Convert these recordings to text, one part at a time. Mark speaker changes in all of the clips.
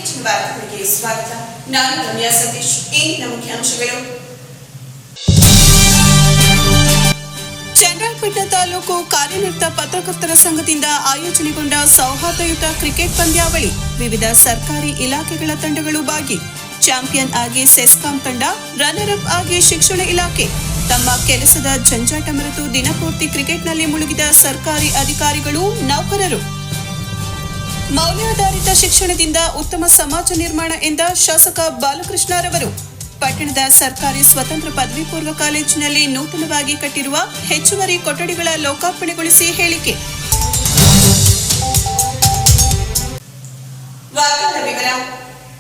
Speaker 1: ಇತ್ತೀಚಿನ ವಾರ್ತೆಗಳಿಗೆ ಸ್ವಾಗತ. ನಾನು ರಮ್ಯಾ ಸತೀಶ್. ಇಂದಿನ ಮುಖ್ಯಾಂಶಗಳು. ಚನ್ನರಾಯಪಟ್ಟಣ ತಾಲೂಕು ಕಾರ್ಯನಿರತ ಪತ್ರಕರ್ತರ ಸಂಘದಿಂದ ಆಯೋಜನೆಗೊಂಡ ಸೌಹಾರ್ದಯುತ ಕ್ರಿಕೆಟ್ ಪಂದ್ಯಾವಳಿ. ವಿವಿಧ ಸರ್ಕಾರಿ ಇಲಾಖೆಗಳ ತಂಡಗಳು ಭಾಗಿ. ಚಾಂಪಿಯನ್ ಆಗಿ ಸೆಸ್ಕಾಂ ತಂಡ, ರನ್ನರ್ ಅಪ್ ಆಗಿ ಶಿಕ್ಷಣ ಇಲಾಖೆ. ತಮ್ಮ ಕೆಲಸದ ಜಂಜಾಟ ಮರೆತು ದಿನಪೂರ್ತಿ ಕ್ರಿಕೆಟ್ನಲ್ಲಿ ಮುಳುಗಿದ ಸರ್ಕಾರಿ ಅಧಿಕಾರಿಗಳು, ನೌಕರರು. ಮೌಲ್ಯಾಧಾರಿತ ಶಿಕ್ಷಣದಿಂದ ಉತ್ತಮ ಸಮಾಜ ನಿರ್ಮಾಣ ಎಂದ ಶಾಸಕ ಬಾಲಕೃಷ್ಣರವರು. ಪಟ್ಟಣದ ಸರ್ಕಾರಿ ಸ್ವತಂತ್ರ ಪದವಿ ಪೂರ್ವ ಕಾಲೇಜಿನಲ್ಲಿ ನೂತನವಾಗಿ ಕಟ್ಟಿರುವ ಹೆಚ್ಚುವರಿ ಕೊಠಡಿಗಳ ಲೋಕಾರ್ಪಣೆಗೊಳಿಸಿ ಹೇಳಿಕೆ.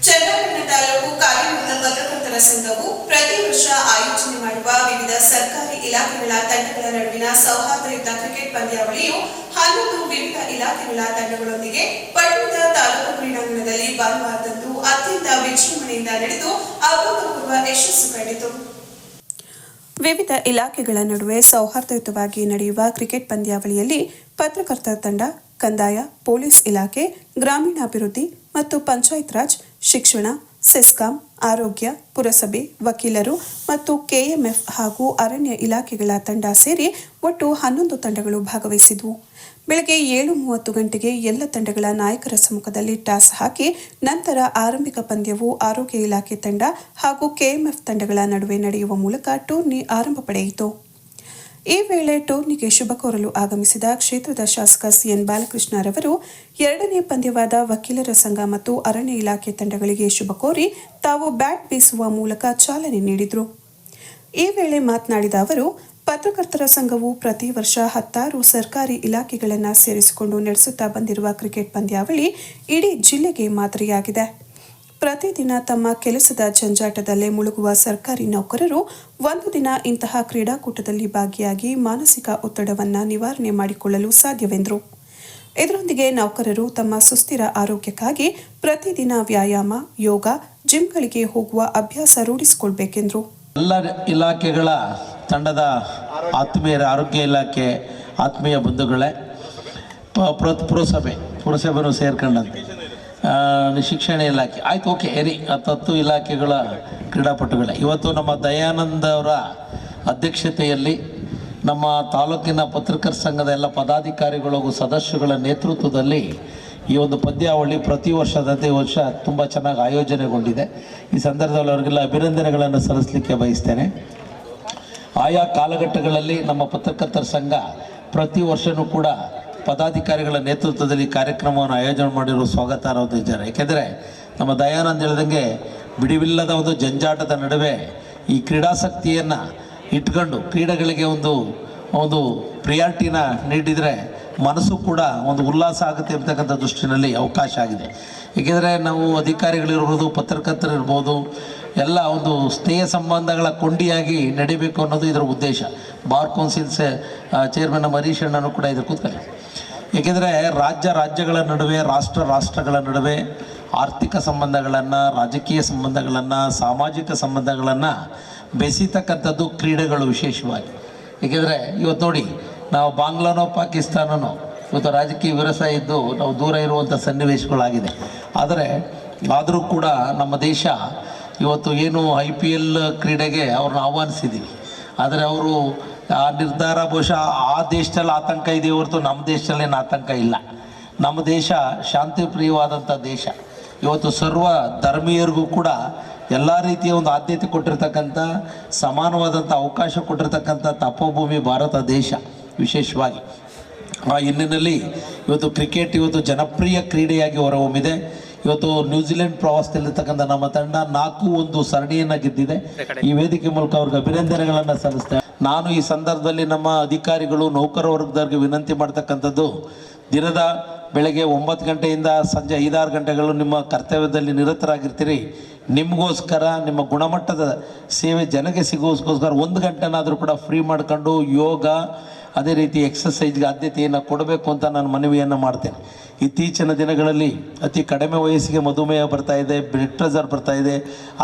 Speaker 1: ಚನ್ನರಾಯಪಟ್ಟಣ ತಾಲೂಕು ಕಾರ್ಯನಿರತ ಪತ್ರಕರ್ತರ ಸಂಘವು ಪ್ರತಿ ವರ್ಷ ಆಯೋಜನೆ ಮಾಡುವ ವಿವಿಧ ಸರ್ಕಾರಿ ಇಲಾಖೆಗಳ ತಂಡಗಳ ನಡುವಿನ ಸೌಹಾರ್ದಯುತ ಕ್ರಿಕೆಟ್ ಪಂದ್ಯಾವಳಿಯು 11 ವಿವಿಧ ಇಲಾಖೆಗಳ ತಂಡಗಳೊಂದಿಗೆ ಪಟ್ಟಣದ ತಾಲೂಕು ಕ್ರೀಡಾಂಗಣದಲ್ಲಿ ಭಾನುವಾರದಂದು ಅತ್ಯಂತ ವಿಜೃಂಭಣೆಯಿಂದ ನಡೆದು ಅಭೂತಪೂರ್ವ ಯಶಸ್ಸು ಕಂಡಿತು. ವಿವಿಧ ಇಲಾಖೆಗಳ ನಡುವೆ ಸೌಹಾರ್ದಯುತವಾಗಿ ನಡೆಯುವ ಕ್ರಿಕೆಟ್ ಪಂದ್ಯಾವಳಿಯಲ್ಲಿ ಪತ್ರಕರ್ತರ ತಂಡ, ಕಂದಾಯ, ಪೊಲೀಸ್ ಇಲಾಖೆ, ಗ್ರಾಮೀಣಾಭಿವೃದ್ಧಿ ಮತ್ತು ಪಂಚಾಯತ್ ರಾಜ್, ಶಿಕ್ಷಣ, ಸೆಸ್ಕಾಂ, ಆರೋಗ್ಯ, ಪುರಸಭೆ, ವಕೀಲರು ಮತ್ತು ಕೆಎಂಎಫ್ ಹಾಗೂ ಅರಣ್ಯ ಇಲಾಖೆಗಳ ತಂಡ ಸೇರಿ ಒಟ್ಟು 11 ತಂಡಗಳು ಭಾಗವಹಿಸಿದವು. ಬೆಳಗ್ಗೆ 7:30 ಗಂಟೆಗೆ ಎಲ್ಲ ತಂಡಗಳ ನಾಯಕರ ಸಮ್ಮುಖದಲ್ಲಿ ಟಾಸ್ ಹಾಕಿ ನಂತರ ಆರಂಭಿಕ ಪಂದ್ಯವು ಆರೋಗ್ಯ ಇಲಾಖೆ ತಂಡ ಹಾಗೂ ಕೆಎಂಎಫ್ ತಂಡಗಳ ನಡುವೆ ನಡೆಯುವ ಮೂಲಕ ಟೂರ್ನಿ ಆರಂಭ ಪಡೆಯಿತು. ಈ ವೇಳೆ ಟೂರ್ನಿಗೆ ಶುಭ ಕೋರಲು ಆಗಮಿಸಿದ ಕ್ಷೇತ್ರದ ಶಾಸಕ ಸಿಎನ್ ಬಾಲಕೃಷ್ಣರವರು ಎರಡನೇ ಪಂದ್ಯವಾದ ವಕೀಲರ ಸಂಘ ಮತ್ತು ಅರಣ್ಯ ಇಲಾಖೆ ತಂಡಗಳಿಗೆ ಶುಭ ಕೋರಿ ತಾವು ಬ್ಯಾಟ್ ಬೀಸುವ ಮೂಲಕ ಚಾಲನೆ ನೀಡಿದರು. ಈ ವೇಳೆ ಮಾತನಾಡಿದ ಅವರು, ಪತ್ರಕರ್ತರ ಸಂಘವು ಪ್ರತಿ ವರ್ಷ 10 ಸರ್ಕಾರಿ ಇಲಾಖೆಗಳನ್ನು ಸೇರಿಸಿಕೊಂಡು ನಡೆಸುತ್ತಾ ಬಂದಿರುವ ಕ್ರಿಕೆಟ್ ಪಂದ್ಯಾವಳಿ ಇಡೀ ಜಿಲ್ಲೆಗೆ ಮಾದರಿಯಾಗಿದೆ. ಪ್ರತಿದಿನ ತಮ್ಮ ಕೆಲಸದ ಜಂಜಾಟದಲ್ಲೇ ಮುಳುಗುವ ಸರ್ಕಾರಿ ನೌಕರರು ಒಂದು ದಿನ ಇಂತಹ ಕ್ರೀಡಾಕೂಟದಲ್ಲಿ ಭಾಗಿಯಾಗಿ ಮಾನಸಿಕ ಒತ್ತಡವನ್ನು ನಿವಾರಣೆ ಮಾಡಿಕೊಳ್ಳಲು ಸಾಧ್ಯವೆಂದರು. ಇದರೊಂದಿಗೆ ನೌಕರರು ತಮ್ಮ ಸುಸ್ಥಿರ ಆರೋಗ್ಯಕ್ಕಾಗಿ ಪ್ರತಿದಿನ ವ್ಯಾಯಾಮ, ಯೋಗ, ಜಿಮ್ಗಳಿಗೆ ಹೋಗುವ ಅಭ್ಯಾಸ ರೂಢಿಸಿಕೊಳ್ಬೇಕೆಂದರು.
Speaker 2: ಎಲ್ಲ ಇಲಾಖೆಗಳ ತಂಡದ ಆತ್ಮೀಯರ, ಆರೋಗ್ಯ ಇಲಾಖೆ ಆತ್ಮೀಯ ಬಂಧುಗಳೇ, ಪುರಸಭೆನೂ ಸೇರ್ಕೊಂಡಂತೆ ಶಿಕ್ಷಣ ಇಲಾಖೆ ಆಯ್ತು, ಓಕೆ, 10 ಇಲಾಖೆಗಳ ಕ್ರೀಡಾಪಟುಗಳೇ, ಇವತ್ತು ನಮ್ಮ ದಯಾನಂದ ಅವರ ಅಧ್ಯಕ್ಷತೆಯಲ್ಲಿ ನಮ್ಮ ತಾಲೂಕಿನ ಪತ್ರಕರ್ತರ ಸಂಘದ ಎಲ್ಲ ಪದಾಧಿಕಾರಿಗಳು ಹಾಗೂ ಸದಸ್ಯರುಗಳ ನೇತೃತ್ವದಲ್ಲಿ ಈ ಒಂದು ಪಂದ್ಯಾವಳಿ ಪ್ರತಿ ವರ್ಷದಂತೆ ಈ ವರ್ಷ ತುಂಬ ಚೆನ್ನಾಗಿ ಆಯೋಜನೆಗೊಂಡಿದೆ. ಈ ಸಂದರ್ಭದಲ್ಲಿ ಅವರಿಗೆಲ್ಲ ಅಭಿನಂದನೆಗಳನ್ನು ಸಲ್ಲಿಸಲಿಕ್ಕೆ ಬಯಸ್ತೇನೆ. ಆಯಾ ಕಾಲಘಟ್ಟಗಳಲ್ಲಿ ನಮ್ಮ ಪತ್ರಕರ್ತರ ಸಂಘ ಪ್ರತಿ ವರ್ಷವೂ ಕೂಡ ಪದಾಧಿಕಾರಿಗಳ ನೇತೃತ್ವದಲ್ಲಿ ಕಾರ್ಯಕ್ರಮವನ್ನು ಆಯೋಜನೆ ಮಾಡಿರುವ ಸ್ವಾಗತಾರ್ಹ ವಿಚಾರ. ಏಕೆಂದರೆ ನಮ್ಮ ದಯಾನಂದ ಹೇಳಿದಂಗೆ ಬಿಡಿವಿಲ್ಲದ ಒಂದು ಜಂಜಾಟದ ನಡುವೆ ಈ ಕ್ರೀಡಾಸಕ್ತಿಯನ್ನು ಇಟ್ಕೊಂಡು ಕ್ರೀಡೆಗಳಿಗೆ ಒಂದು ಪ್ರಿಯಾರಿಟಿನ ನೀಡಿದರೆ ಮನಸ್ಸು ಕೂಡ ಒಂದು ಉಲ್ಲಾಸ ಆಗುತ್ತೆ ಅಂತಕ್ಕಂಥ ದೃಷ್ಟಿನಲ್ಲಿ ಅವಕಾಶ ಆಗಿದೆ. ಏಕೆಂದರೆ ನಾವು ಅಧಿಕಾರಿಗಳಿರ್ಬೋದು, ಪತ್ರಕರ್ತರಿರ್ಬೋದು, ಎಲ್ಲ ಒಂದು ಸ್ನೇಹ ಸಂಬಂಧಗಳ ಕೊಂಡಿಯಾಗಿ ನಡಿಬೇಕು ಅನ್ನೋದು ಇದರ ಉದ್ದೇಶ. ಬಾರ್ ಕೌನ್ಸಿಲ್ಸ್ ಚೇರ್ಮನ್ ನಮ್ಮ ಹರೀಶ್ ಅಣ್ಣನೂ ಕೂಡ ಇದ್ರ ಕೂತ್ಕೊಳ್ಳಿ. ಏಕೆಂದರೆ ರಾಜ್ಯಗಳ ನಡುವೆ, ರಾಷ್ಟ್ರಗಳ ನಡುವೆ ಆರ್ಥಿಕ ಸಂಬಂಧಗಳನ್ನು, ರಾಜಕೀಯ ಸಂಬಂಧಗಳನ್ನು, ಸಾಮಾಜಿಕ ಸಂಬಂಧಗಳನ್ನು ಬೆಸೀತಕ್ಕಂಥದ್ದು ಕ್ರೀಡೆಗಳು ವಿಶೇಷವಾಗಿ. ಏಕೆಂದರೆ ಇವತ್ತು ನೋಡಿ, ನಾವು ಬಾಂಗ್ಲಾನೋ ಪಾಕಿಸ್ತಾನನೋ ಇವತ್ತು ರಾಜಕೀಯ ವಿರಸ ಇದ್ದು ನಾವು ದೂರ ಇರುವಂಥ ಸನ್ನಿವೇಶಗಳಾಗಿದೆ. ಆದರೂ ಕೂಡ ನಮ್ಮ ದೇಶ ಇವತ್ತು ಏನು IPL ಕ್ರೀಡೆಗೆ ಅವ್ರನ್ನ ಆಹ್ವಾನಿಸಿದ್ದೀವಿ. ಆದರೆ ಅವರು ಆ ನಿರ್ಧಾರ ಬಹುಶಃ ಆ ದೇಶದಲ್ಲಿ ಆತಂಕ ಇದೆ ಹೊರತು ನಮ್ಮ ದೇಶದಲ್ಲೇನು ಆತಂಕ ಇಲ್ಲ. ನಮ್ಮ ದೇಶ ಶಾಂತಿ ಪ್ರಿಯವಾದಂಥ ದೇಶ. ಇವತ್ತು ಸರ್ವ ಧರ್ಮೀಯರಿಗೂ ಕೂಡ ಎಲ್ಲ ರೀತಿಯ ಒಂದು ಆದ್ಯತೆ ಕೊಟ್ಟಿರ್ತಕ್ಕಂಥ, ಸಮಾನವಾದಂಥ ಅವಕಾಶ ಕೊಟ್ಟಿರ್ತಕ್ಕಂಥ ತಪೋಭೂಮಿ ಭಾರತ ದೇಶ ವಿಶೇಷವಾಗಿ. ಆ ಹಿನ್ನೆಲೆಯಲ್ಲಿ ಇವತ್ತು ಕ್ರಿಕೆಟ್ ಇವತ್ತು ಜನಪ್ರಿಯ ಕ್ರೀಡೆಯಾಗಿ ಹೊರಹೊಮ್ಮಿದೆ. ಇವತ್ತು ನ್ಯೂಜಿಲೆಂಡ್ ಪ್ರವಾಸದಲ್ಲಿರ್ತಕ್ಕಂಥ ನಮ್ಮ ತಂಡ 4-1 ಸರಣಿಯನ್ನು ಗೆದ್ದಿದೆ. ಈ ವೇದಿಕೆ ಮೂಲಕ ಅವ್ರಿಗೆ ಅಭಿನಂದನೆಗಳನ್ನು ಸಲ್ಲಿಸ್ತೇನೆ. ನಾನು ಈ ಸಂದರ್ಭದಲ್ಲಿ ನಮ್ಮ ಅಧಿಕಾರಿಗಳು, ನೌಕರ ವರ್ಗದವ್ರಿಗೆ ವಿನಂತಿ ಮಾಡ್ತಕ್ಕಂಥದ್ದು, ದಿನದ ಬೆಳಗ್ಗೆ 9 ಗಂಟೆಯಿಂದ ಸಂಜೆ 5-6 ಗಂಟೆಗಳು ನಿಮ್ಮ ಕರ್ತವ್ಯದಲ್ಲಿ ನಿರತರಾಗಿರ್ತೀರಿ. ನಿಮಗೋಸ್ಕರ, ನಿಮ್ಮ ಗುಣಮಟ್ಟದ ಸೇವೆ ಜನಕ್ಕೆ ಸಿಗೋಸ್ಕೋಸ್ಕರ 1 ಗಂಟೆನಾದರೂ ಕೂಡ ಫ್ರೀ ಮಾಡ್ಕೊಂಡು ಯೋಗ, ಅದೇ ರೀತಿ ಎಕ್ಸಸೈಜ್ಗೆ ಆದ್ಯತೆಯನ್ನು ಕೊಡಬೇಕು ಅಂತ ನಾನು ಮನವಿಯನ್ನು ಮಾಡ್ತೇನೆ. ಇತ್ತೀಚಿನ ದಿನಗಳಲ್ಲಿ ಅತಿ ಕಡಿಮೆ ವಯಸ್ಸಿಗೆ ಮಧುಮೇಹ ಬರ್ತಾ ಇದೆ, ಬ್ಲಡ್ ಪ್ರೆಷರ್ ಬರ್ತಾ ಇದೆ.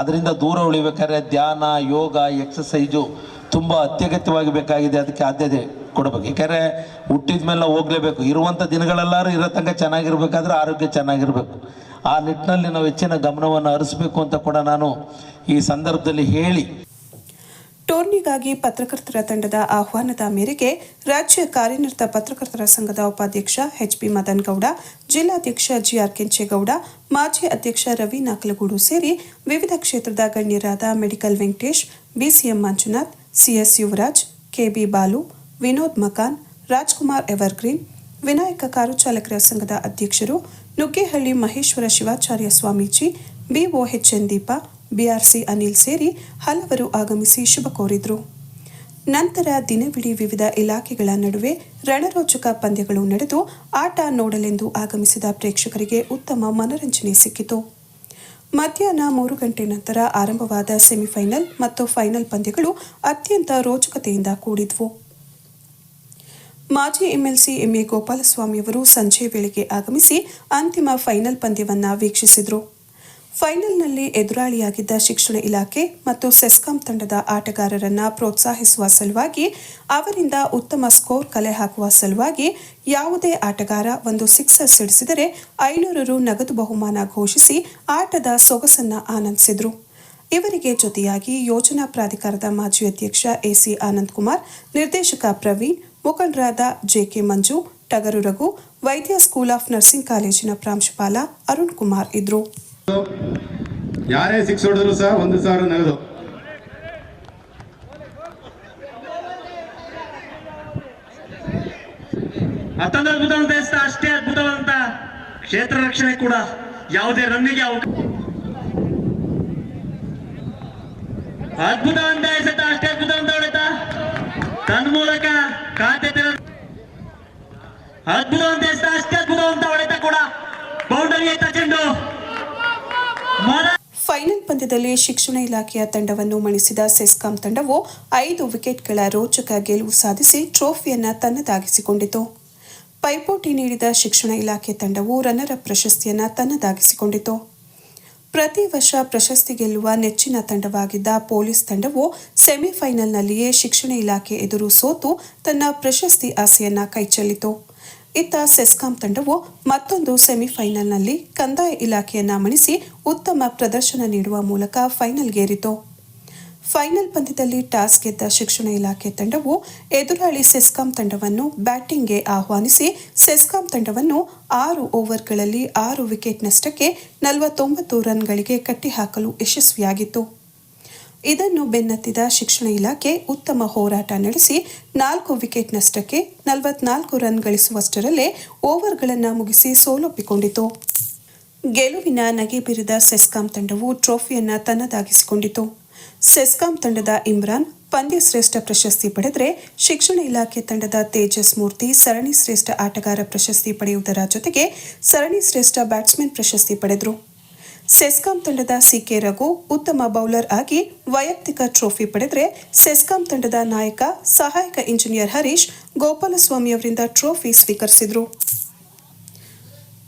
Speaker 2: ಅದರಿಂದ ದೂರ ಉಳಿಬೇಕಾದ್ರೆ ಧ್ಯಾನ, ಯೋಗ, ಎಕ್ಸಸೈಜು ತುಂಬ ಅತ್ಯಗತ್ಯವಾಗಿ ಬೇಕಾಗಿದೆ. ಅದಕ್ಕೆ ಆದ್ಯತೆ ಕೊಡಬೇಕು. ಯಾಕಂದರೆ ಹುಟ್ಟಿದ ಮೇಲೆ ಹೋಗಲೇಬೇಕು. ಇರುವಂಥ ದಿನಗಳೆಲ್ಲರೂ ಇರೋ ತನಕ ಚೆನ್ನಾಗಿರ್ಬೇಕಾದ್ರೆ ಆರೋಗ್ಯ ಚೆನ್ನಾಗಿರಬೇಕು. ಆ ನಿಟ್ಟಿನಲ್ಲಿ ನಾವು ಹೆಚ್ಚಿನ ಗಮನವನ್ನು ಹರಿಸಬೇಕು ಅಂತ ಕೂಡ ನಾನು ಈ ಸಂದರ್ಭದಲ್ಲಿ ಹೇಳಿ,
Speaker 1: ಟೂರ್ನಿಗಾಗಿ ಪತ್ರಕರ್ತರ ತಂಡದ ಆಹ್ವಾನದ ಮೇರೆಗೆ ರಾಜ್ಯ ಕಾರ್ಯನಿರತ ಪತ್ರಕರ್ತರ ಸಂಘದ ಉಪಾಧ್ಯಕ್ಷ ಎಚ್.ಪಿ. ಮದನ್ ಗೌಡ, ಜಿಲ್ಲಾಧ್ಯಕ್ಷ ಜಿಆರ್ ಕೆಂಚೇಗೌಡ, ಮಾಜಿ ಅಧ್ಯಕ್ಷ ರವಿ ನಾಕಲಗೂಡು ಸೇರಿ ವಿವಿಧ ಕ್ಷೇತ್ರದ ಗಣ್ಯರಾದ medical Venkatesh, BCM Manjunath, CS Yuvaraj, KB Balu, Vinod Makan, Rajkumar evergreen, Vinayaka car ಚಾಲಕರ ಸಂಘದ ಅಧ್ಯಕ್ಷರು ನುಗ್ಗೇಹಳ್ಳಿ ಮಹೇಶ್ವರ ಶಿವಾಚಾರ್ಯ ಸ್ವಾಮೀಜಿ, ಬಿಒಎಚ್ಎನ್ ದೀಪ, ಬಿಆರ್ಸಿ ಅನಿಲ್ ಸೇರಿ ಹಲವರು ಆಗಮಿಸಿ ಶುಭ ಕೋರಿದರು. ನಂತರ ದಿನವಿಡೀ ವಿವಿಧ ಇಲಾಖೆಗಳ ನಡುವೆ ರಣರೋಚಕ ಪಂದ್ಯಗಳು ನಡೆದು ಆಟ ನೋಡಲೆಂದು ಆಗಮಿಸಿದ ಪ್ರೇಕ್ಷಕರಿಗೆ ಉತ್ತಮ ಮನರಂಜನೆ ಸಿಕ್ಕಿತು. ಮಧ್ಯಾಹ್ನ 3 ಗಂಟೆ ನಂತರ ಆರಂಭವಾದ ಸೆಮಿಫೈನಲ್ ಮತ್ತು ಫೈನಲ್ ಪಂದ್ಯಗಳು ಅತ್ಯಂತ ರೋಚಕತೆಯಿಂದ ಕೂಡಿದ್ವು. ಮಾಜಿ ಎಂಎಲ್ಸಿ ಎಂಎ ಗೋಪಾಲಸ್ವಾಮಿಯವರು ಸಂಜೆ ವೇಳೆಗೆ ಆಗಮಿಸಿ ಅಂತಿಮ ಫೈನಲ್ ಪಂದ್ಯವನ್ನು ವೀಕ್ಷಿಸಿದರು. ಫೈನಲ್ನಲ್ಲಿ ಎದುರಾಳಿಯಾಗಿದ್ದ ಶಿಕ್ಷಣ ಇಲಾಖೆ ಮತ್ತು ಸೆಸ್ಕಾಂ ತಂಡದ ಆಟಗಾರರನ್ನ ಪ್ರೋತ್ಸಾಹಿಸುವ ಸಲುವಾಗಿ, ಅವರಿಂದ ಉತ್ತಮ ಸ್ಕೋರ್ ಕಲೆ ಹಾಕುವ ಸಲುವಾಗಿ ಯಾವುದೇ ಆಟಗಾರ ಒಂದು ಸಿಕ್ಸರ್ ಸಿಡಿಸಿದರೆ 500 ರು ನಗದು ಬಹುಮಾನ ಘೋಷಿಸಿ ಆಟದ ಸೊಗಸನ್ನ ಆನಂದಿಸಿದರು. ಇವರಿಗೆ ಜೊತೆಯಾಗಿ ಯೋಜನಾ ಪ್ರಾಧಿಕಾರದ ಮಾಜಿ ಅಧ್ಯಕ್ಷ ಎಸಿ ಆನಂದ್ ಕುಮಾರ್, ನಿರ್ದೇಶಕ ಪ್ರವೀಣ್, ಮುಖಂಡರಾದ ಜೆಕೆ ಮಂಜು, ಟಗರು ರಘು, ವೈದ್ಯ ಸ್ಕೂಲ್ ಆಫ್ ನರ್ಸಿಂಗ್ ಕಾಲೇಜಿನ ಪ್ರಾಂಶುಪಾಲ ಅರುಣ್ ಕುಮಾರ್ ಇದ್ರು.
Speaker 3: ಯಾರೇ ಸಿಕ್ಸ್ ಹೊಡೆದ್ರು ಸಹ 1,000 ನಗದು.
Speaker 4: ಮತ್ತೊಂದು ಅದ್ಭುತವಂತ ಅಷ್ಟೇ ಅದ್ಭುತವಂತ ಕ್ಷೇತ್ರ ರಕ್ಷಣೆ ಕೂಡ ಯಾವುದೇ ರನ್ನಿಗೆ ಅದ್ಭುತವಂತ ಎಸೆತ, ಅಷ್ಟೇ ಅದ್ಭುತವಂತ ಹೊಡೆತ, ತನ್ಮೂಲಕ ಖಾತೆ ಅದ್ಭುತವಂತ ಎಸೆತ, ಅಷ್ಟೇ ಅದ್ಭುತವಂತ ಹೊಡೆತ ಕೂಡ ಬೌಂಡರಿ ಎತ್ತ ಚೆಂಡು.
Speaker 1: ಫೈನಲ್ ಪಂದ್ಯದಲ್ಲಿ ಶಿಕ್ಷಣ ಇಲಾಖೆಯ ತಂಡವನ್ನು ಮಣಿಸಿದ ಸೆಸ್ಕಾಂ ತಂಡವು 5 ವಿಕೆಟ್ಗಳ ರೋಚಕ ಗೆಲುವು ಸಾಧಿಸಿ ಟ್ರೋಫಿಯನ್ನು ತನ್ನದಾಗಿಸಿಕೊಂಡಿತು. ಪೈಪೋಟಿ ನೀಡಿದ ಶಿಕ್ಷಣ ಇಲಾಖೆ ತಂಡವು ರನ್ನರ್ ಅಪ್ ಪ್ರಶಸ್ತಿಯನ್ನು ತನ್ನದಾಗಿಸಿಕೊಂಡಿತು. ಪ್ರತಿ ವರ್ಷ ಪ್ರಶಸ್ತಿ ಗೆಲ್ಲುವ ನೆಚ್ಚಿನ ತಂಡವಾಗಿದ್ದ ಪೊಲೀಸ್ ತಂಡವು ಸೆಮಿಫೈನಲ್ನಲ್ಲಿಯೇ ಶಿಕ್ಷಣ ಇಲಾಖೆ ಎದುರು ಸೋತು ತನ್ನ ಪ್ರಶಸ್ತಿ ಆಸೆಯನ್ನ ಕೈಚೆಲ್ಲಿತು. ಇತ್ತ ಸೆಸ್ಕಾಂ ತಂಡವು ಮತ್ತೊಂದು ಸೆಮಿಫೈನಲ್ನಲ್ಲಿ ಕಂದಾಯ ಇಲಾಖೆಯನ್ನ ಮಣಿಸಿ ಉತ್ತಮ ಪ್ರದರ್ಶನ ನೀಡುವ ಮೂಲಕ ಫೈನಲ್ಗೇರಿತು. ಫೈನಲ್ ಪಂದ್ಯದಲ್ಲಿ ಟಾಸ್ ಗೆದ್ದ ಶಿಕ್ಷಣ ಇಲಾಖೆ ತಂಡವು ಎದುರಾಳಿ ಸೆಸ್ಕಾಂ ತಂಡವನ್ನು ಬ್ಯಾಟಿಂಗ್ಗೆ ಆಹ್ವಾನಿಸಿ ಸೆಸ್ಕಾಂ ತಂಡವನ್ನು 6 ಓವರ್ಗಳಲ್ಲಿ 6 ವಿಕೆಟ್ ನಷ್ಟಕ್ಕೆ 49 ರನ್ಗಳಿಗೆ ಕಟ್ಟಿಹಾಕಲು ಯಶಸ್ವಿಯಾಗಿತ್ತು. ಇದನ್ನು ಬೆನ್ನತ್ತಿದ ಶಿಕ್ಷಣ ಇಲಾಖೆ ಉತ್ತಮ ಹೋರಾಟ ನಡೆಸಿ 4 ವಿಕೆಟ್ ನಷ್ಟಕ್ಕೆ 44 ರನ್ ಗಳಿಸುವಷ್ಟರಲ್ಲೇ ಓವರ್ಗಳನ್ನು ಮುಗಿಸಿ ಸೋಲೊಪ್ಪಿಕೊಂಡಿತು. ಗೆಲುವಿನ ನಗೆ ಬೀರಿದ ಸೆಸ್ಕಾಂ ತಂಡವು ಟ್ರೋಫಿಯನ್ನು ತನ್ನದಾಗಿಸಿಕೊಂಡಿತು. ಸೆಸ್ಕಾಂ ತಂಡದ ಇಮ್ರಾನ್ ಪಂದ್ಯ ಶ್ರೇಷ್ಠ ಪ್ರಶಸ್ತಿ ಪಡೆದರೆ, ಶಿಕ್ಷಣ ಇಲಾಖೆ ತಂಡದ ತೇಜಸ್ ಮೂರ್ತಿ ಸರಣಿ ಶ್ರೇಷ್ಠ ಆಟಗಾರ ಪ್ರಶಸ್ತಿ ಪಡೆಯುವುದರ ಜೊತೆಗೆ ಸರಣಿ ಶ್ರೇಷ್ಠ ಬ್ಯಾಟ್ಸ್ಮನ್ ಪ್ರಶಸ್ತಿ ಪಡೆದರು. ಸೆಸ್ಕಾಂ ತಂಡದ ಸಿಕೆ ರಘು ಉತ್ತಮ ಬೌಲರ್ ಆಗಿ ವೈಯಕ್ತಿಕ ಟ್ರೋಫಿ ಪಡೆದರೆ, ಸೆಸ್ಕಾಂ ತಂಡದ ನಾಯಕ ಸಹಾಯಕ ಇಂಜಿನಿಯರ್ ಹರೀಶ್ ಗೋಪಾಲಸ್ವಾಮಿಯವರಿಂದ ಟ್ರೋಫಿ ಸ್ವೀಕರಿಸಿದರು.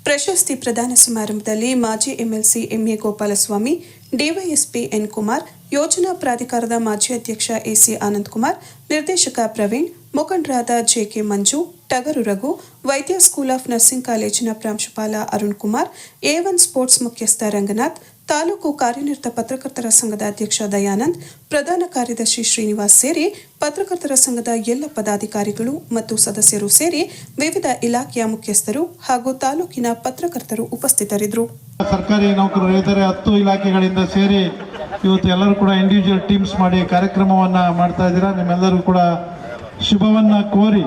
Speaker 1: ಪ್ರಶಸ್ತಿ ಪ್ರದಾನ ಸಮಾರಂಭದಲ್ಲಿ ಮಾಜಿ MLC MA Gopalaswamy, DYSP N Kumar, ಯೋಜನಾ ಪ್ರಾಧಿಕಾರದ ಮಾಜಿ ಅಧ್ಯಕ್ಷ ಎಸಿ ಆನಂದ್ ಕುಮಾರ್, ನಿರ್ದೇಶಕ ಪ್ರವೀಣ್, ಮುಖಂಡರಾದ ಜೆಕೆ ಮಂಜು, ಟಗರು ರಘು, ವೈದ್ಯ ಸ್ಕೂಲ್ ಆಫ್ ನರ್ಸಿಂಗ್ ಕಾಲೇಜಿನ ಪ್ರಾಂಶುಪಾಲ ಅರುಣ್ ಕುಮಾರ್, A1 ಸ್ಪೋರ್ಟ್ಸ್ ಮುಖ್ಯಸ್ಥ ರಂಗನಾಥ್, ತಾಲೂಕು ಕಾರ್ಯನಿರತ ಪತ್ರಕರ್ತರ ಸಂಘದ ಅಧ್ಯಕ್ಷ ದಯಾನಂದ್, ಪ್ರಧಾನ ಕಾರ್ಯದರ್ಶಿ ಶ್ರೀನಿವಾಸ್ ಸೇರಿ ಪತ್ರಕರ್ತರ ಸಂಘದ ಎಲ್ಲ ಪದಾಧಿಕಾರಿಗಳು ಮತ್ತು ಸದಸ್ಯರು ಸೇರಿ ವಿವಿಧ ಇಲಾಖೆಯ ಮುಖ್ಯಸ್ಥರು ಹಾಗೂ ತಾಲೂಕಿನ ಪತ್ರಕರ್ತರು ಉಪಸ್ಥಿತರಿದ್ದರು.
Speaker 5: ಸರ್ಕಾರಿ ನೌಕರರು ಇದ್ದಾರೆ, 10 ಇಲಾಖೆಗಳಿಂದ ಸೇರಿ ಇವತ್ತು ಎಲ್ಲರೂ ಕೂಡ ಇಂಡಿವಿಜುವಲ್ ಟೀಮ್ಸ್ ಮಾಡಿ ಕಾರ್ಯಕ್ರಮವನ್ನು ಮಾಡ್ತಾ ಇದ್ದೀರಾ. ನಿಮ್ಮೆಲ್ಲರೂ ಕೂಡ ಶುಭವನ್ನ ಕೋರಿ,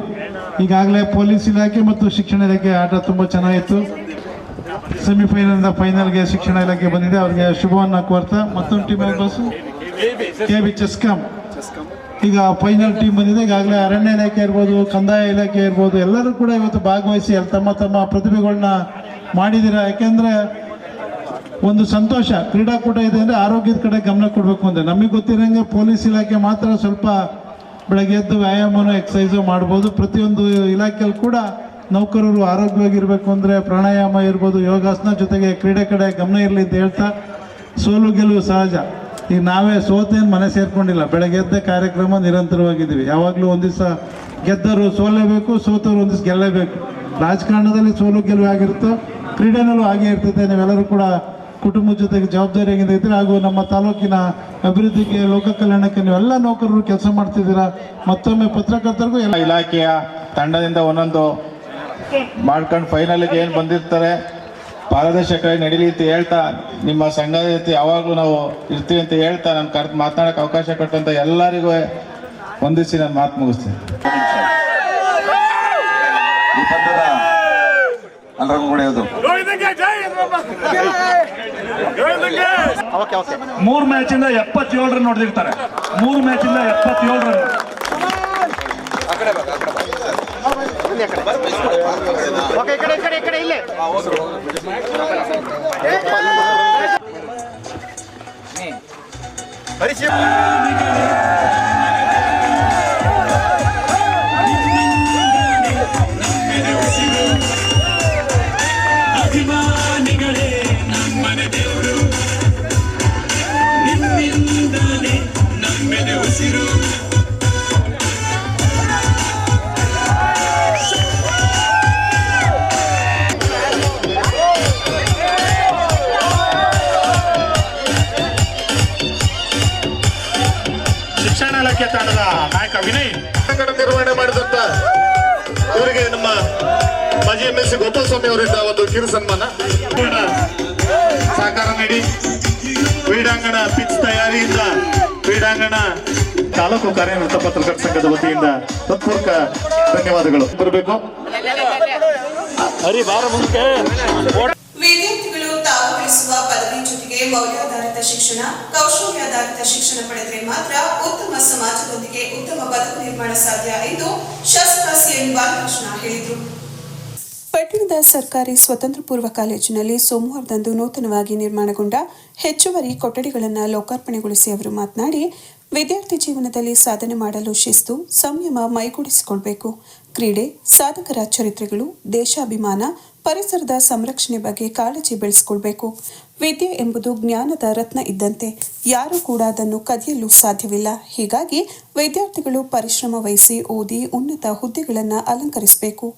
Speaker 5: ಈಗಾಗಲೇ ಪೊಲೀಸ್ ಇಲಾಖೆ ಮತ್ತು ಶಿಕ್ಷಣ ಇಲಾಖೆ ಆಟ ತುಂಬ ಚೆನ್ನಾಗಿತ್ತು. ಸೆಮಿಫೈನಲ್ ಫೈನಲ್ಗೆ ಶಿಕ್ಷಣ ಇಲಾಖೆ ಬಂದಿದೆ, ಅವರಿಗೆ ಶುಭವನ್ನ ಕೋರ್ತಾ ಮತ್ತೊಂದು ಟೀಮ್ ಬಸ್ಸು ಕೆಬಿ ಚೆಸ್ಕಾಂ ಈಗ ಫೈನಲ್ ಟೀಮ್ ಬಂದಿದೆ. ಈಗಾಗಲೇ ಅರಣ್ಯ ಇಲಾಖೆ ಇರ್ಬೋದು, ಕಂದಾಯ ಇಲಾಖೆ ಇರ್ಬೋದು, ಎಲ್ಲರೂ ಕೂಡ ಇವತ್ತು ಭಾಗವಹಿಸಿ ತಮ್ಮ ತಮ್ಮ ಪ್ರತಿಭೆಗಳನ್ನ ಮಾಡಿದ್ದೀರಾ. ಯಾಕೆಂದ್ರೆ ಒಂದು ಸಂತೋಷ, ಕ್ರೀಡಾಕೂಟ ಇದೆ ಅಂದರೆ ಆರೋಗ್ಯದ ಕಡೆ ಗಮನ ಕೊಡಬೇಕು ಅಂದರೆ ನಮಗೆ ಗೊತ್ತಿರೋಂಗೆ ಪೊಲೀಸ್ ಇಲಾಖೆ ಮಾತ್ರ ಸ್ವಲ್ಪ ಬೆಳಗ್ಗೆ ಎದ್ದು ವ್ಯಾಯಾಮನೂ ಎಕ್ಸಸೈಸು ಮಾಡ್ಬೋದು. ಪ್ರತಿಯೊಂದು ಇಲಾಖೆಯಲ್ಲಿ ಕೂಡ ನೌಕರರು ಆರೋಗ್ಯವಾಗಿರಬೇಕು ಅಂದರೆ ಪ್ರಾಣಾಯಾಮ ಇರ್ಬೋದು, ಯೋಗಾಸನ ಜೊತೆಗೆ ಕ್ರೀಡೆ ಕಡೆ ಗಮನ ಇರಲಿ ಅಂತ ಹೇಳ್ತಾ, ಸೋಲು ಗೆಲುವು ಸಹಜ. ಈಗ ನಾವೇ ಸೋತೇನು ಮನೆ ಸೇರ್ಕೊಂಡಿಲ್ಲ, ಬೆಳಗ್ಗೆ ಎದ್ದ ಕಾರ್ಯಕ್ರಮ ನಿರಂತರವಾಗಿದ್ದೀವಿ. ಯಾವಾಗಲೂ ಒಂದು ದಿವಸ ಗೆದ್ದರು ಸೋಲೇಬೇಕು, ಸೋತರು ಒಂದು ದಿವಸ ಗೆಲ್ಲಬೇಕು. ರಾಜಕಾರಣದಲ್ಲಿ ಸೋಲು ಗೆಲುವು ಆಗಿರುತ್ತೋ, ಕ್ರೀಡೆನಲ್ಲೂ ಹಾಗೆ ಇರ್ತೈತೆ. ನೀವೆಲ್ಲರೂ ಕೂಡ ಕುಟುಂಬದ ಜೊತೆಗೆ ಜವಾಬ್ದಾರಿಯಾಗಿಂದ ಇದ್ರೆ ಹಾಗೂ ನಮ್ಮ ತಾಲೂಕಿನ ಅಭಿವೃದ್ಧಿಗೆ, ಲೋಕ ಕಲ್ಯಾಣಕ್ಕೆ ನೀವೆಲ್ಲ ನೌಕರರು ಕೆಲಸ ಮಾಡ್ತಿದ್ದೀರಾ. ಮತ್ತೊಮ್ಮೆ ಪತ್ರಕರ್ತರಿಗೂ ಎಲ್ಲ
Speaker 6: ಇಲಾಖೆಯ ತಂಡದಿಂದ ಒಂದೊಂದು ಮಾಡ್ಕೊಂಡು ಫೈನಲ್ಗೆ ಏನು ಬಂದಿರ್ತಾರೆ ಪಾರದರ್ಶಕವಾಗಿ ನಡೀಲಿ ಅಂತ ಹೇಳ್ತಾ, ನಿಮ್ಮ ಸಂಘದ ಜೊತೆ ಯಾವಾಗಲೂ ನಾವು ಇರ್ತೀವಿ ಅಂತ ಹೇಳ್ತಾ, ನಾನು ಕರೆದು ಮಾತನಾಡೋಕ್ಕೆ ಅವಕಾಶ ಕೊಟ್ಟಂತ ಎಲ್ಲರಿಗೂ ವಂದಿಸಿ ನಾನು ಮಾತು ಮುಗಿಸ್ತೀನಿ.
Speaker 7: ಈ ಪಂದ್ಯದ ಎಲ್ಲರಿಗೂ ಹೊಡೆಯೋದು
Speaker 4: 3 ಮ್ಯಾಚಿಂದ 77 ರನ್ ಹೊಡೆದಿರ್ತಾರೆ. 3 ಮ್ಯಾಚಿಂದ 77 ರನ್.
Speaker 8: ಅಭಿಮಾನಿಗಳೇ ನಮ್ಮನ ದೇವರು, ನಿಮ್ಮಿಂದಲೇ ನಮ್ಮೆದ ಉಸಿರು.
Speaker 4: ಶಿಕ್ಷಣ ಇಲಾಖೆ ತಂಡದ ನಾಯಕ ವಿನಯ್
Speaker 9: ನಿರ್ವಹಣೆ ಮಾಡಿದಂತ ಇವರಿಗೆ ನಮ್ಮ ಮಾಜಿ MLC ಗೋಪಾಲ ಸ್ವಾಮಿ ಅವರಿಂದ ಒಂದು ಕಿರು ಸನ್ಮಾನ ಸಹಕಾರ ನೀಡಿ ಕ್ರೀಡಾಂಗಣ ಪಿಚ್ ತಯಾರಿಯಿಂದ ಕ್ರೀಡಾಂಗಣ ತಾಲೂಕು ಕಾರ್ಯನಿರತ ಪತ್ರಕರ್ತರ ಸಂಘದ ವತಿಯಿಂದ ಹೃತ್ಪೂರ್ವಕ ಧನ್ಯವಾದಗಳು ಬರಬೇಕು.
Speaker 1: ವಿದ್ಯಾರ್ಥಿಗಳು ತಾವು ಗಳಿಸುವ ಪದವಿ ಜೊತೆಗೆ ಮೌಲ್ಯಾಧಾರಿತ ಶಿಕ್ಷಣ, ಕೌಶಲ್ಯಾಧಾರಿತ ಶಿಕ್ಷಣ ಪಡೆದರೆ ಮಾತ್ರ ಉತ್ತಮ ಸಮಾಜದೊಂದಿಗೆ ಉತ್ತಮ ಬದುಕು ನಿರ್ಮಾಣ ಸಾಧ್ಯ ಎಂದು ಶಾಸಕ CN ಬಾಲಕೃಷ್ಣ ಹೇಳಿದರು. ಪಟ್ಟಣದ ಸರ್ಕಾರಿ ಸ್ವತಂತ್ರ ಪೂರ್ವ ಕಾಲೇಜಿನಲ್ಲಿ ಸೋಮವಾರದಂದು ನೂತನವಾಗಿ ನಿರ್ಮಾಣಗೊಂಡ ಹೆಚ್ಚುವರಿ ಕೊಠಡಿಗಳನ್ನು ಲೋಕಾರ್ಪಣೆಗೊಳಿಸಿ ಅವರು ಮಾತನಾಡಿ, ವಿದ್ಯಾರ್ಥಿ ಜೀವನದಲ್ಲಿ ಸಾಧನೆ ಮಾಡಲು ಶಿಸ್ತು, ಸಂಯಮ ಮೈಗೂಡಿಸಿಕೊಳ್ಬೇಕು. ಕ್ರೀಡೆ, ಸಾಧಕರ ಚರಿತ್ರೆಗಳು, ದೇಶಾಭಿಮಾನ, ಪರಿಸರದ ಸಂರಕ್ಷಣೆ ಬಗ್ಗೆ ಕಾಳಜಿ ಬೆಳೆಸಿಕೊಳ್ಬೇಕು. ವಿದ್ಯೆ ಎಂಬುದು ಜ್ಞಾನದ ರತ್ನ ಇದ್ದಂತೆ, ಯಾರೂ ಕೂಡ ಅದನ್ನು ಕದಿಯಲು ಸಾಧ್ಯವಿಲ್ಲ. ಹೀಗಾಗಿ ವಿದ್ಯಾರ್ಥಿಗಳು ಪರಿಶ್ರಮ ವಹಿಸಿ ಓದಿ ಉನ್ನತ ಹುದ್ದೆಗಳನ್ನು ಅಲಂಕರಿಸಬೇಕು.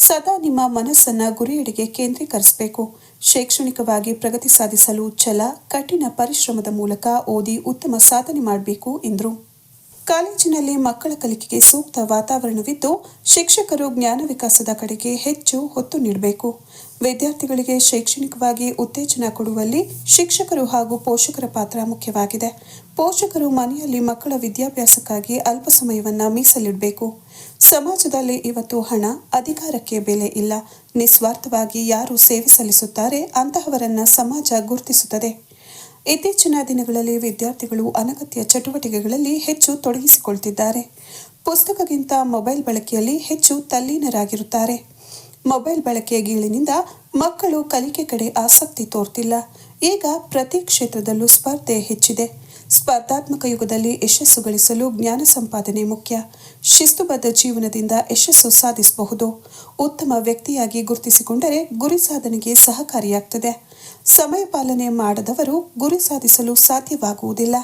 Speaker 1: ಸದಾ ನಿಮ್ಮ ಮನಸ್ಸನ್ನ ಗುರಿಯೆಡೆಗೆ ಕೇಂದ್ರೀಕರಿಸಬೇಕು. ಶೈಕ್ಷಣಿಕವಾಗಿ ಪ್ರಗತಿ ಸಾಧಿಸಲು ಛಲ, ಕಠಿಣ ಪರಿಶ್ರಮದ ಮೂಲಕ ಓದಿ ಉತ್ತಮ ಸಾಧನೆ ಮಾಡಬೇಕು ಎಂದರು. ಕಾಲೇಜಿನಲ್ಲಿ ಮಕ್ಕಳ ಕಲಿಕೆಗೆ ಸೂಕ್ತ ವಾತಾವರಣವಿದ್ದು, ಶಿಕ್ಷಕರು ಜ್ಞಾನ ವಿಕಾಸದ ಕಡೆಗೆ ಹೆಚ್ಚು ಒತ್ತು ನೀಡಬೇಕು. ವಿದ್ಯಾರ್ಥಿಗಳಿಗೆ ಶೈಕ್ಷಣಿಕವಾಗಿ ಉತ್ತೇಜನ ಕೊಡುವಲ್ಲಿ ಶಿಕ್ಷಕರು ಹಾಗೂ ಪೋಷಕರ ಪಾತ್ರ ಮುಖ್ಯವಾಗಿದೆ. ಪೋಷಕರು ಮನೆಯಲ್ಲಿ ಮಕ್ಕಳ ವಿದ್ಯಾಭ್ಯಾಸಕ್ಕಾಗಿ ಅಲ್ಪ ಸಮಯವನ್ನು ಮೀಸಲಿಡಬೇಕು. ಸಮಾಜದಲ್ಲಿ ಇವತ್ತು ಹಣ, ಅಧಿಕಾರಕ್ಕೆ ಬೆಲೆ ಇಲ್ಲ. ನಿಸ್ವಾರ್ಥವಾಗಿ ಯಾರು ಸೇವೆ ಸಲ್ಲಿಸುತ್ತಾರೆ ಅಂತಹವರನ್ನ ಸಮಾಜ ಗುರುತಿಸುತ್ತದೆ. ಇತ್ತೀಚಿನ ದಿನಗಳಲ್ಲಿ ವಿದ್ಯಾರ್ಥಿಗಳು ಅನಗತ್ಯ ಚಟುವಟಿಕೆಗಳಲ್ಲಿ ಹೆಚ್ಚು ತೊಡಗಿಸಿಕೊಳ್ತಿದ್ದಾರೆ. ಪುಸ್ತಕಕ್ಕಿಂತ ಮೊಬೈಲ್ ಬಳಕೆಯಲ್ಲಿ ಹೆಚ್ಚು ತಲ್ಲೀನರಾಗಿರುತ್ತಾರೆ. ಮೊಬೈಲ್ ಬಳಕೆಯ ಗೀಳಿನಿಂದ ಮಕ್ಕಳು ಕಲಿಕೆ ಕಡೆ ಆಸಕ್ತಿ ತೋರ್ತಿಲ್ಲ. ಈಗ ಪ್ರತಿ ಕ್ಷೇತ್ರದಲ್ಲೂ ಸ್ಪರ್ಧೆ ಹೆಚ್ಚಿದೆ. ಸ್ಪರ್ಧಾತ್ಮಕ ಯುಗದಲ್ಲಿ ಯಶಸ್ಸು ಗಳಿಸಲು ಜ್ಞಾನ ಸಂಪಾದನೆ ಮುಖ್ಯ. ಶಿಸ್ತುಬದ್ಧ ಜೀವನದಿಂದ ಯಶಸ್ಸು ಸಾಧಿಸಬಹುದು. ಉತ್ತಮ ವ್ಯಕ್ತಿಯಾಗಿ ಗುರುತಿಸಿಕೊಂಡರೆ ಗುರಿ ಸಾಧನೆಗೆ ಸಹಕಾರಿಯಾಗ್ತದೆ. ಸಮಯ ಪಾಲನೆ ಮಾಡದವರು ಗುರಿ ಸಾಧಿಸಲು ಸಾಧ್ಯವಾಗುವುದಿಲ್ಲ.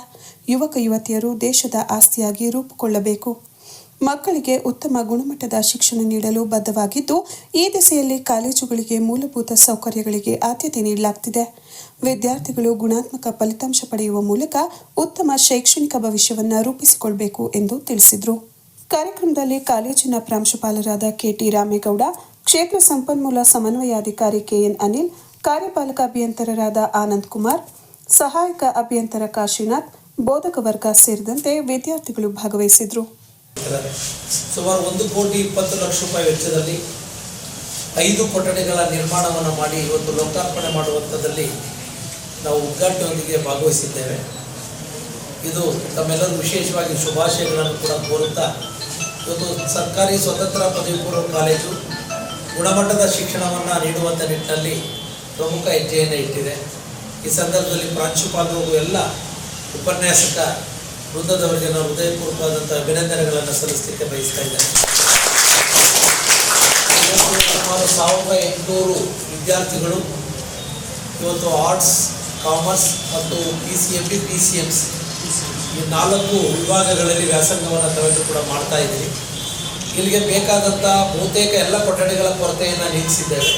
Speaker 1: ಯುವಕ ಯುವತಿಯರು ದೇಶದ ಆಸ್ತಿಯಾಗಿ ರೂಪುಗೊಳ್ಳಬೇಕು. ಮಕ್ಕಳಿಗೆ ಉತ್ತಮ ಗುಣಮಟ್ಟದ ಶಿಕ್ಷಣ ನೀಡಲು ಬದ್ಧವಾಗಿದ್ದು, ಈ ದಿಸೆಯಲ್ಲಿ ಕಾಲೇಜುಗಳಿಗೆ ಮೂಲಭೂತ ಸೌಕರ್ಯಗಳಿಗೆ ಆದ್ಯತೆ ನೀಡಲಾಗುತ್ತಿದೆ. ವಿದ್ಯಾರ್ಥಿಗಳು ಗುಣಾತ್ಮಕ ಫಲಿತಾಂಶ ಪಡೆಯುವ ಮೂಲಕ ಉತ್ತಮ ಶೈಕ್ಷಣಿಕ ಭವಿಷ್ಯವನ್ನು ರೂಪಿಸಿಕೊಳ್ಳಬೇಕು ಎಂದು ತಿಳಿಸಿದರು. ಕಾರ್ಯಕ್ರಮದಲ್ಲಿ ಕಾಲೇಜಿನ ಪ್ರಾಂಶುಪಾಲರಾದ KT ರಾಮೇಗೌಡ, ಕ್ಷೇತ್ರ ಸಂಪನ್ಮೂಲ ಸಮನ್ವಯಾಧಿಕಾರಿ KN ಅನಿಲ್, ಕಾರ್ಯಪಾಲಕ ಅಭಿಯಂತರರಾದ ಆನಂದ್ ಕುಮಾರ್, ಸಹಾಯಕ ಅಭಿಯಂತರ ಕಾಶಿನಾಥ್, ಬೋಧಕ ವರ್ಗ ಸೇರಿದಂತೆ ವಿದ್ಯಾರ್ಥಿಗಳು ಭಾಗವಹಿಸಿದರು.
Speaker 10: ಸುಮಾರು 1,20,00,000 ರೂಪಾಯಿ ವೆಚ್ಚದಲ್ಲಿ 5 ಕೊಠಡಿಗಳ ನಿರ್ಮಾಣವನ್ನು ಮಾಡಿ ಇವತ್ತು ಲೋಕಾರ್ಪಣೆ ಮಾಡುವಂಥದ್ದಲ್ಲಿ ನಾವು ಉದ್ಘಾಟನೆಯೊಂದಿಗೆ ಭಾಗವಹಿಸಿದ್ದೇವೆ. ಇದು ತಮ್ಮೆಲ್ಲರೂ ವಿಶೇಷವಾಗಿ ಶುಭಾಶಯಗಳನ್ನು ಕೂಡ ಕೋರುತ್ತಾ, ಇವತ್ತು ಸರ್ಕಾರಿ ಸ್ವತಂತ್ರ ಪದವಿ ಪೂರ್ವ ಕಾಲೇಜು ಗುಣಮಟ್ಟದ ಶಿಕ್ಷಣವನ್ನು ನೀಡುವಂಥ ನಿಟ್ಟಿನಲ್ಲಿ ಪ್ರಮುಖ ಹೆಜ್ಜೆಯನ್ನು ಇಟ್ಟಿದೆ. ಈ ಸಂದರ್ಭದಲ್ಲಿ ಪ್ರಾಂಶುಪಾಲರು ಎಲ್ಲ ಉಪನ್ಯಾಸಕ ವೃಂದದವರಿಗೆ ನಾವು ಹೃದಯಪೂರ್ವಕವಾದಂಥ ಅಭಿನಂದನೆಗಳನ್ನು ಸಲ್ಲಿಸಲಿಕ್ಕೆ ಬಯಸ್ತಾ ಇದ್ದೇನೆ. ಸುಮಾರು 1,800 ವಿದ್ಯಾರ್ಥಿಗಳು ಇವತ್ತು ಆರ್ಟ್ಸ್, ಕಾಮರ್ಸ್ ಮತ್ತು PCMB, PCMC ಈ 4 ವಿಭಾಗಗಳಲ್ಲಿ ವ್ಯಾಸಂಗವನ್ನು ತಗೊಂಡು ಕೂಡ ಮಾಡ್ತಾ ಇದ್ದೀವಿ. ಇಲ್ಲಿಗೆ ಬೇಕಾದಂಥ ಬಹುತೇಕ ಎಲ್ಲ ಕೊಠಡಿಗಳ ಕೊರತೆಯನ್ನು ನೀಗಿಸಿದ್ದೇವೆ.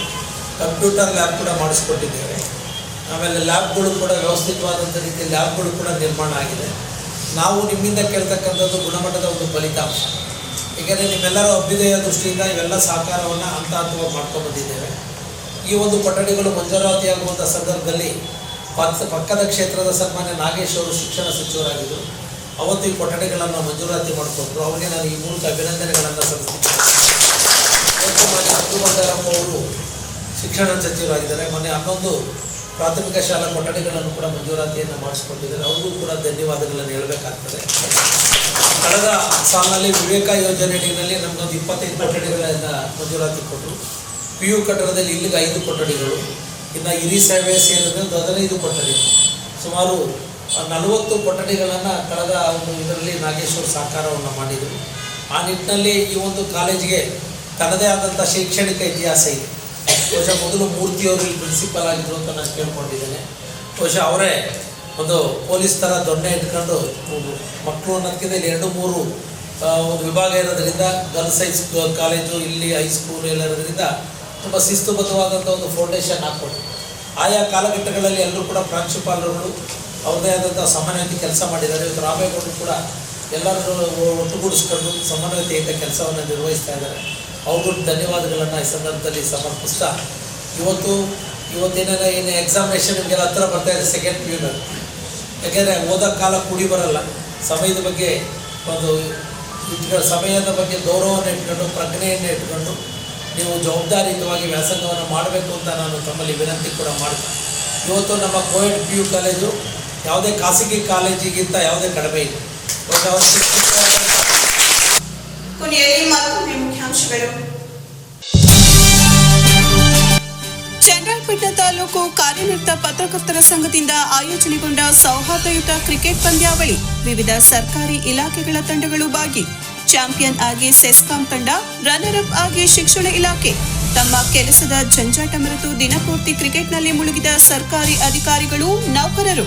Speaker 10: ಕಂಪ್ಯೂಟರ್ ಲ್ಯಾಬ್ ಕೂಡ ಮಾಡಿಸ್ಕೊಟ್ಟಿದ್ದೇವೆ. ಆಮೇಲೆ ಲ್ಯಾಬ್ಗಳು ಕೂಡ ವ್ಯವಸ್ಥಿತವಾದಂಥ ರೀತಿಯ ಲ್ಯಾಬ್ಗಳು ಕೂಡ ನಿರ್ಮಾಣ ಆಗಿದೆ. ನಾವು ನಿಮ್ಮಿಂದ ಕೇಳ್ತಕ್ಕಂಥದ್ದು ಗುಣಮಟ್ಟದ ಒಂದು ಫಲಿತಾಂಶ. ಏಕೆಂದರೆ ನಿಮ್ಮೆಲ್ಲರ ಅಭ್ಯುದಯ ದೃಷ್ಟಿಯಿಂದ ಇವೆಲ್ಲ ಸಹಕಾರವನ್ನು ಹಂತ ಹಂತವಾಗಿ ಮಾಡ್ಕೊಂಡ್ಬಂದಿದ್ದೇವೆ. ಈ ಒಂದು ಕೊಠಡಿಗಳು ಮಂಜೂರಾತಿಯಾಗುವಂಥ ಸಂದರ್ಭದಲ್ಲಿ ಪಕ್ಕದ ಕ್ಷೇತ್ರದ ಸನ್ಮಾನ್ಯ ನಾಗೇಶ್ ಅವರು ಶಿಕ್ಷಣ ಸಚಿವರಾಗಿದ್ದರು. ಅವತ್ತು ಈ ಕೊಠಡಿಗಳನ್ನು ಮಂಜೂರಾತಿ ಮಾಡಿಕೊಂಡ್ರು. ಅವರಿಗೆ ನಾನು ಈ ಮೂಲಕ ಅಭಿನಂದನೆಗಳನ್ನು ಸಲ್ಲಿಸ್ತೀನಿ. ಮಾನ್ಯ ಅಬ್ದುಲ್ ಅವರು ಶಿಕ್ಷಣ ಸಚಿವರಾಗಿದ್ದಾರೆ. ಮೊನ್ನೆ 11 ಪ್ರಾಥಮಿಕ ಶಾಲಾ ಕೊಠಡಿಗಳನ್ನು ಕೂಡ ಮಂಜೂರಾತಿಯನ್ನು ಮಾಡಿಸ್ಕೊಂಡಿದ್ದಾರೆ. ಅವ್ರಿಗೂ ಕೂಡ ಧನ್ಯವಾದಗಳನ್ನು ಹೇಳಬೇಕಾಗ್ತದೆ. ಕಳೆದ ಸಾಲಿನಲ್ಲಿ ವಿವೇಕ ಯೋಜನೆಯಲ್ಲಿ ನಮಗೊಂದು 25 ಕೊಠಡಿಗಳನ್ನು ಮಂಜೂರಾತಿ ಕೊಟ್ಟರು. PU ಕಟ್ಟಡದಲ್ಲಿ ಇಲ್ಲಿಗೆ 5 ಕೊಠಡಿಗಳು, ಇನ್ನು ಹಿರಿ ಸೇವೆ ಸೇರಿದ್ರೆ 15 ಕೊಠಡಿಗಳು, ಸುಮಾರು 40 ಕೊಠಡಿಗಳನ್ನು ಕಳೆದ ಒಂದು ಇದರಲ್ಲಿ ನಾಗೇಶ್ವರ ಸಹಕಾರವನ್ನು ಮಾಡಿದರು. ಆ ನಿಟ್ಟಿನಲ್ಲಿ ಈ ಒಂದು ಕಾಲೇಜಿಗೆ ತನ್ನದೇ ಆದಂಥ ಶೈಕ್ಷಣಿಕ ಇತಿಹಾಸ ಇದೆ. ಬಹುಶಃ ಮೊದಲು ಮೂರ್ತಿಯವರು ಇಲ್ಲಿ ಪ್ರಿನ್ಸಿಪಲ್ ಆಗಿದ್ರು ಅಂತ ನಾನು ಕೇಳ್ಕೊಂಡಿದ್ದೇನೆ. ಬಹುಶಃ ಅವರೇ ಒಂದು ಪೊಲೀಸ್ ಥರ ದೊಣ್ಣೆ ಇಟ್ಕೊಂಡು ಮಕ್ಕಳು ಅನ್ನೋದಕ್ಕಿಂತ ಇಲ್ಲಿ 2-3 ಒಂದು ವಿಭಾಗ ಇರೋದ್ರಿಂದ ಗರ್ಲ್ಸ್ ಕಾಲೇಜು, ಇಲ್ಲಿ ಹೈಸ್ಕೂಲ್ ಎಲ್ಲ ಇರೋದ್ರಿಂದ ತುಂಬ ಶಿಸ್ತುಬದ್ಧವಾದಂಥ ಒಂದು ಫೌಂಡೇಶನ್ ಹಾಕ್ಕೊಟ್ಟು ಆಯಾ ಕಾಲಘಟ್ಟಗಳಲ್ಲಿ ಎಲ್ಲರೂ ಕೂಡ ಪ್ರಾಂಶುಪಾಲರುಗಳು ಅವ್ರದ್ದೇ ಆದಂಥ ಸಮನ್ವಯತೆ ಕೆಲಸ ಮಾಡಿದ್ದಾರೆ. ಇವತ್ತು ರಾಮೇಗೌಡರು ಕೂಡ ಎಲ್ಲರೂ ಒಟ್ಟುಗೂಡಿಸ್ಕೊಂಡು ಸಮನ್ವಯತೆಯಿಂದ ಕೆಲಸವನ್ನು ನಿರ್ವಹಿಸ್ತಾ ಇದ್ದಾರೆ. ಅವ್ರಿಗೂ ಧನ್ಯವಾದಗಳನ್ನು ಈ ಸಂದರ್ಭದಲ್ಲಿ ಸಮರ್ಪಿಸ್ತಾ, ಇವತ್ತೇನೇನೋ ಏನು ಎಕ್ಸಾಮಿನೇಷನ್ ನಿಮಗೆಲ್ಲ ಹತ್ತಿರ ಬರ್ತಾಯಿದೆ ಸೆಕೆಂಡ್ PUನಲ್ಲಿ. ಯಾಕೆಂದರೆ ಓದೋ ಕಾಲ ಕೂಡಿ ಬರಲ್ಲ. ಸಮಯದ ಬಗ್ಗೆ ಒಂದು ಸಮಯದ ಬಗ್ಗೆ ಗೌರವವನ್ನು ಇಟ್ಕೊಂಡು ಪ್ರಜ್ಞೆಯನ್ನು ಇಟ್ಕೊಂಡು ನೀವು ಜವಾಬ್ದಾರಿಯುತವಾಗಿ ವ್ಯಾಸಂಗವನ್ನು ಮಾಡಬೇಕು ಅಂತ ನಾನು ತಮ್ಮಲ್ಲಿ ವಿನಂತಿ ಕೂಡ ಮಾಡ್ತೀನಿ. ಇವತ್ತು ನಮ್ಮ ಕೋಯೆಡ್ PU ಕಾಲೇಜು ಯಾವುದೇ ಖಾಸಗಿ ಕಾಲೇಜಿಗಿಂತ ಯಾವುದೇ ಕಡಿಮೆ ಇಲ್ಲ.
Speaker 1: ಕೊನೆಯಲ್ಲಿ ಮತ್ತೊಮ್ಮೆ ಮುಖ್ಯಾಂಶಗಳು. ಚನ್ನರಾಯಪಟ್ಟಣ ತಾಲೂಕು ಕಾರ್ಯನಿರತ ಪತ್ರಕರ್ತರ ಸಂಘದಿಂದ ಆಯೋಜನೆಗೊಂಡ ಸೌಹಾರ್ದಯುತ ಕ್ರಿಕೆಟ್ ಪಂದ್ಯಾವಳಿ. ವಿವಿಧ ಸರ್ಕಾರಿ ಇಲಾಖೆಗಳ ತಂಡಗಳು ಭಾಗಿ. ಚಾಂಪಿಯನ್ ಆಗಿ ಸೆಸ್ಕಾಂ ತಂಡ, ರನ್ನರ್ ಅಪ್ ಆಗಿ ಶಿಕ್ಷಣ ಇಲಾಖೆ. ತಮ್ಮ ಕೆಲಸದ ಜಂಜಾಟ ಮರೆತು ದಿನಪೂರ್ತಿ ಕ್ರಿಕೆಟ್ನಲ್ಲಿ ಮುಳುಗಿದ ಸರ್ಕಾರಿ ಅಧಿಕಾರಿಗಳು, ನೌಕರರು.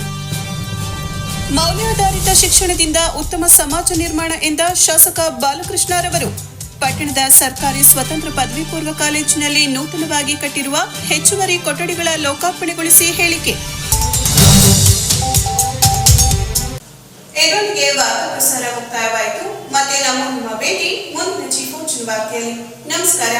Speaker 1: ಮೌಲ್ಯಾಧಾರಿತ ಶಿಕ್ಷಣದಿಂದ ಉತ್ತಮ ಸಮಾಜ ನಿರ್ಮಾಣ ಎಂದ ಶಾಸಕ ಬಾಲಕೃಷ್ಣರವರು. ಪಟ್ಟಣದ ಸರ್ಕಾರಿ ಸ್ವತಂತ್ರ ಪದವಿ ಪೂರ್ವ ಕಾಲೇಜಿನಲ್ಲಿ ನೂತನವಾಗಿ ಕಟ್ಟಿರುವ ಹೆಚ್ಚುವರಿ ಕೊಠಡಿಗಳ ಲೋಕಾರ್ಪಣೆಗೊಳಿಸಿ ಹೇಳಿಕೆ. ಇದರೊಂದಿಗೆ ವಾರ್ತಾ ಪ್ರಸಾರ ಮುಕ್ತಾಯವಾಯಿತು. ಮತ್ತೆ ನಿಮ್ಮ ಭೇಟಿ ಮುಂದಿನ ಜೀವೋಜನ ವಾರ್ತೆಯಲ್ಲಿ. ನಮಸ್ಕಾರ.